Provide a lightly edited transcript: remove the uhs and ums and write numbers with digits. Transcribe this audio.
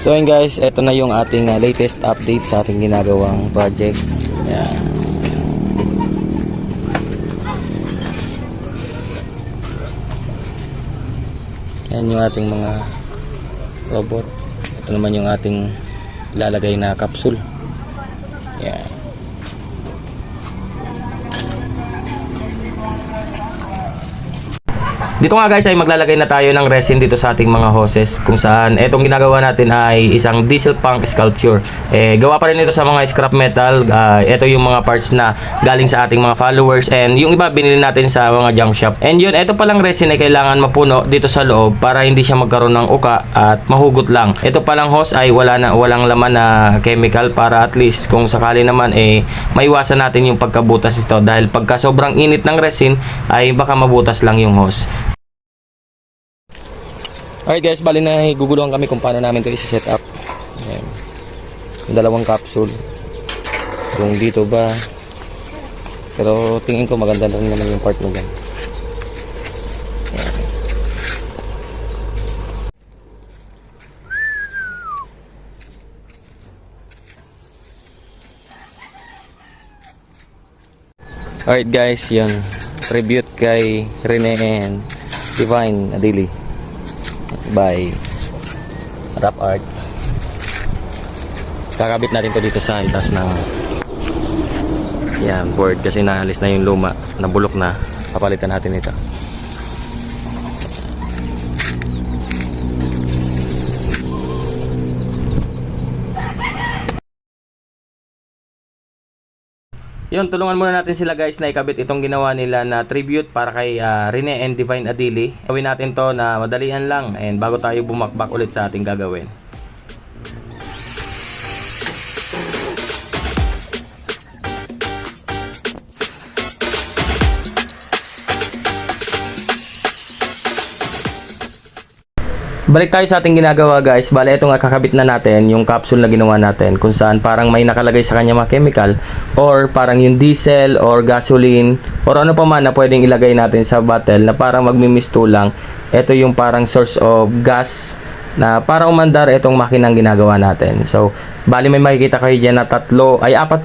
So ayun guys, ito na yung ating latest update sa ating ginagawang project. Yan. Yan yung ating mga robot. Ito naman yung ating lalagay na capsule. Yan. Dito nga guys ay maglalagay na tayo ng resin dito sa ating mga hoses, kung saan etong ginagawa natin ay isang diesel punk sculpture. Gawa pa rin ito sa mga scrap metal. Ito yung mga parts na galing sa ating mga followers, and yung iba binili natin sa mga junk shop. And yun, ito palang resin ay kailangan mapuno dito sa loob para hindi siya magkaroon ng uka at mahugot lang. Ito palang hose ay walang laman na chemical, para at least kung sakali naman maiwasan natin yung pagkabutas ito, dahil pagka sobrang init ng resin ay baka mabutas lang yung hose. Alright guys, bali na guguluhan kami kung paano namin ito isi-set up. Ayan. Yung dalawang capsule. Kung dito ba. Pero tingin ko maganda rin naman yung part na dyan. Ayan. Alright guys, yun. Tribute kay Rene and Divine Adili by Rap Art. Kakabit natin to dito sa itas ng yan, board, kasi naalis na yung luma, nabulok na. Papalitan natin ito. Yun, tulungan muna natin sila guys na ikabit itong ginawa nila na tribute para kay Rene and Divine Adili. Gawin natin to na madalian lang, and bago tayo bumakbak ulit sa ating gagawin. Balik tayo sa ating ginagawa guys. Bale, ito nga, kakabit na natin yung capsule na ginawa natin, kung saan parang may nakalagay sa kanya mga chemical, or parang yung diesel or gasoline or ano pa man na pwedeng ilagay natin sa bottle na parang magmimisto lang. Ito yung parang source of gas na para umandar itong makinang ginagawa natin. So bali may makikita kayo dyan na apat